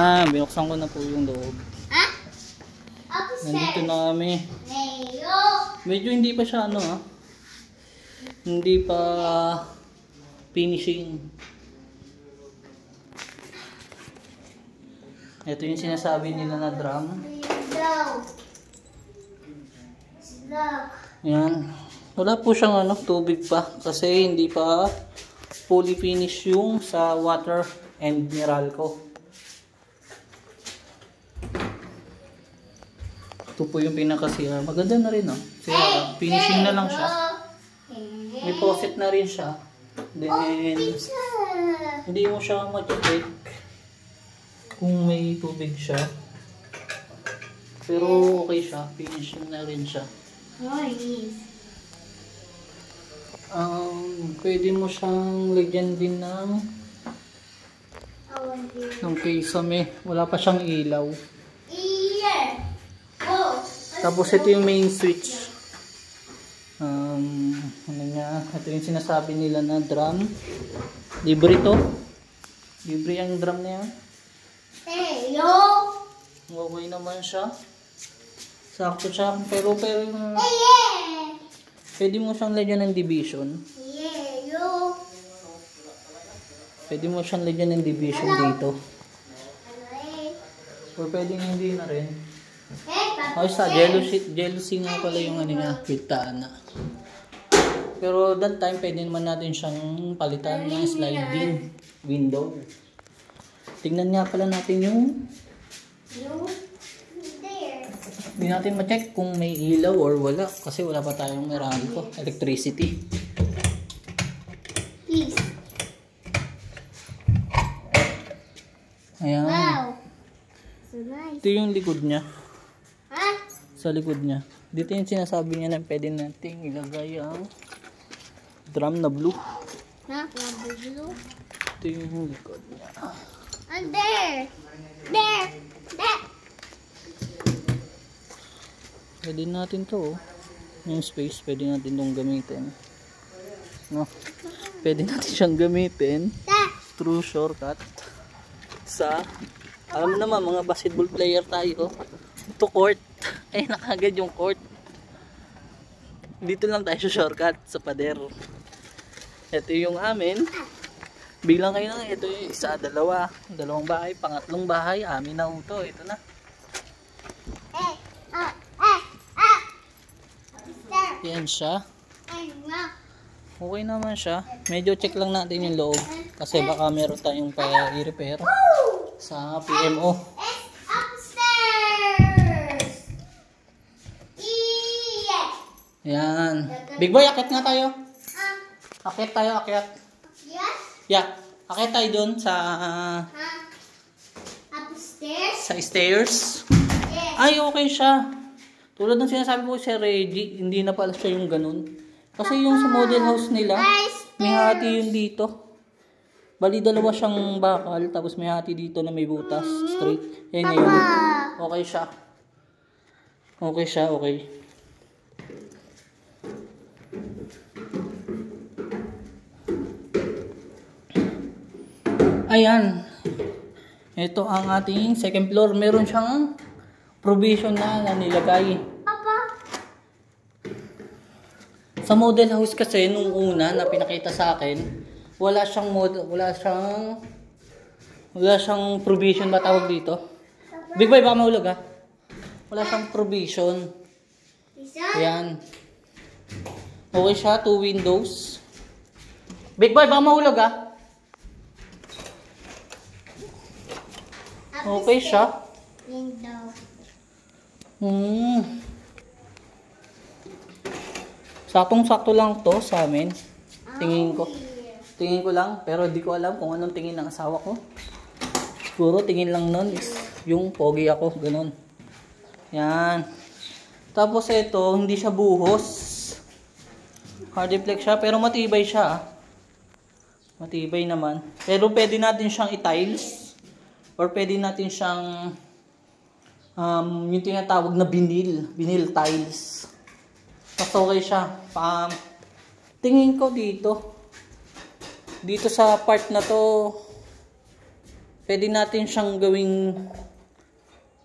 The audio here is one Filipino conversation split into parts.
Yan, binuksan ko na po yung loob. Ha? Nandito na kami. Medyo hindi pa siya hindi pa finishing. Ito yung sinasabi nila na drum. Yan. Wala po siyang tubig pa kasi hindi pa fully finish yung sa water and mineral ko. Ito po yung pinaka-CR. Maganda na rin CR. Finishing na lang siya. May faucet na rin siya. Then, hindi mo siya ma-check kung may tubig siya. Pero okay siya. Finishing na rin siya. Pwede mo siyang lagyan din ng kisame. Wala pa siyang ilaw. Tapos ito yung main switch. Ito yung sinasabi nila na drum. Libre to. Libre ang drum na yan. Okay naman siya. Sakto siya. Pero yung pwede mo siyang lagyan ng division. Pwede mo siyang lagyan ng division dito. Or pwedeng hindi na rin. Sa jealousy nga pala yung niya, pitaan na. Pero that time, pwede naman natin siyang palitan ng sliding window. Tingnan nga pala natin yung hindi natin ma-check kung may ilaw or wala. Kasi wala pa tayong Meralco, electricity. Ayan. Wow. So nice. Ito yung likod niya. Sa likod niya. Dito yung sinasabi niya na pwede natin ilagay ang drum na blue. Blue? Ito yung likod niya. And there! Pwede natin to. Yung space, pwede natin itong gamitin. Pwede natin siyang gamitin through shortcut sa, alam mo naman, mga basketball player tayo. To court. Ay, nakagad yung court. Dito lang tayo sa shortcut sa pader. Ito yung amin. Bilang kayo na, ito yung isa, dalawang bahay, pangatlong bahay, amin na ito. Ito na. Yan siya. Okay naman siya. Medyo check lang natin yung loob. Kasi baka meron tayong pa-i-repair sa PMO. Yan. Big boy, akit nga tayo. Akit tayo. Yeah. Akit tayo dun sa Upstairs? sa stairs. Ay, okay siya. Tulad ng sinasabi ko si Reggie, hindi na pala siya yung ganun. Kasi yung sa model house nila, may hati yun dito. Bali, dalawa siyang bakal, tapos may hati dito na may butas, straight. Eh ngayon, okay siya. Okay. Ayan. Ito ang ating second floor. Meron siyang provision na nilagay. Sa model house kasi nung una na pinakita sa akin, wala siyang provision ba tawag dito? Big boy, baka mahulog ha. Wala siyang provision. Ayan. Okay siya, 2 windows. Big boy, baka mahulog ha. Okay siya. Window. Saktong-sakto lang to sa amin. Tingin ko lang, pero di ko alam kung anong tingin ng asawa ko. Siguro tingin lang nun is yung pogi ako, ganun. Yan. Tapos ito, hindi siya buhos. Hardiplex siya, pero matibay siya. Matibay naman. Pero pwede natin siyang i-tiles. Or pwede natin siyang yung tinatawag na vinyl tiles. Mas okay siya. Tingin ko dito sa part na to, pwede natin siyang gawing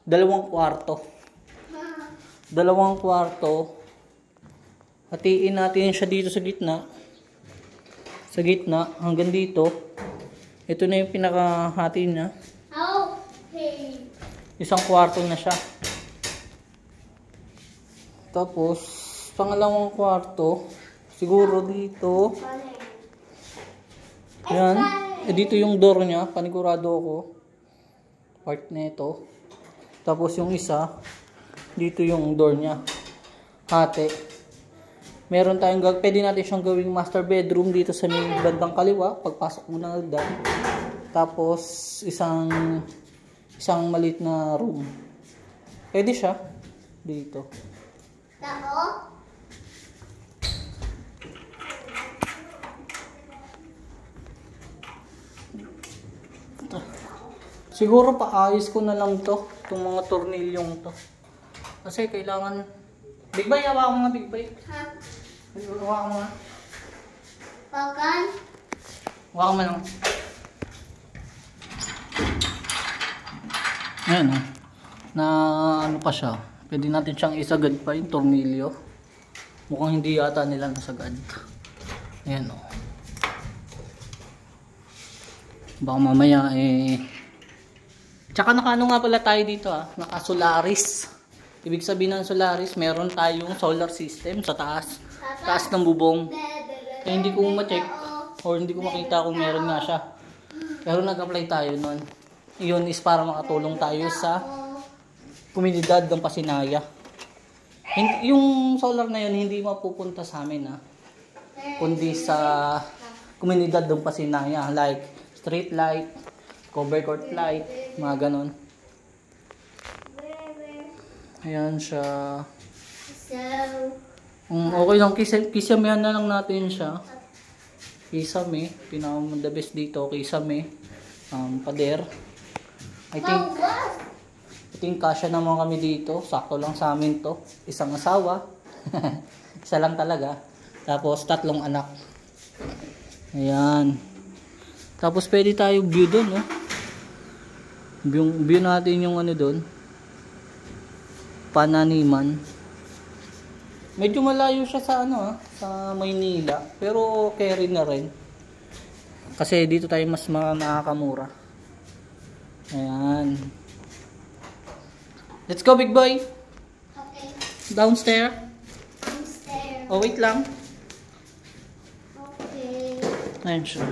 2 kwarto. 2 kwarto. Hatiin natin siya dito sa gitna. Sa gitna, hanggang dito. Ito na yung pinakahati niya. Okay. 1 kwarto na siya. Tapos, pangalawang kwarto, siguro dito. Yan. Dito yung door niya, panigurado ako. Part na ito. Tapos yung isa, dito yung door niya. Hati. Meron tayong pwede natin siyang gawing master bedroom dito sa may bandang kaliwa, pagpasok mo ng hagdan. Tapos isang maliit na room. Pwede siya dito. Tao? Siguro paayos ko na lang to, itong mga tornilyong to. Kasi kailangan Big Bay, hawa ko nga Big Bay. Ha? Hawa ko nga. Pakan? Hawa ko lang. Ayan o. Na ano pa siya. Pwede natin siyang isagad pa yung tornilyo. Mukhang hindi yata nila nasagad. Ayan o. Baka mamaya Tsaka nakaano nga pala tayo dito naka Solaris. Ibig sabihin ng Solaris, meron tayong solar system sa taas. Taas ng bubong. Kaya hindi ko ma-check or hindi ko makita kung meron nga siya. Pero nag-apply tayo nun. Iyon is para makatulong tayo sa komunidad ng Pasinaya. Yung solar na yun hindi mapupunta sa amin kundi sa komunidad ng Pasinaya. Like street light, cover court light, mga ganon. Ayan siya. Okay lang, kisame na lang natin siya. Kisame, pinaka the best dito, kisame. Pader. I think kasya naman kami dito. Sakto lang sa amin to. Isang asawa. Isa lang talaga. Tapos 3 anak. Ayan. Tapos pwede tayo view doon, View natin yung ano doon. Pananiman. Medyo malayo siya sa sa Maynila, pero carry na rin. Kasi dito tayo mas makakamura. Ayan. Let's go, Big Boy. Okay. Downstairs. Downstairs. Oh, wait lang. Okay. Ayan siya.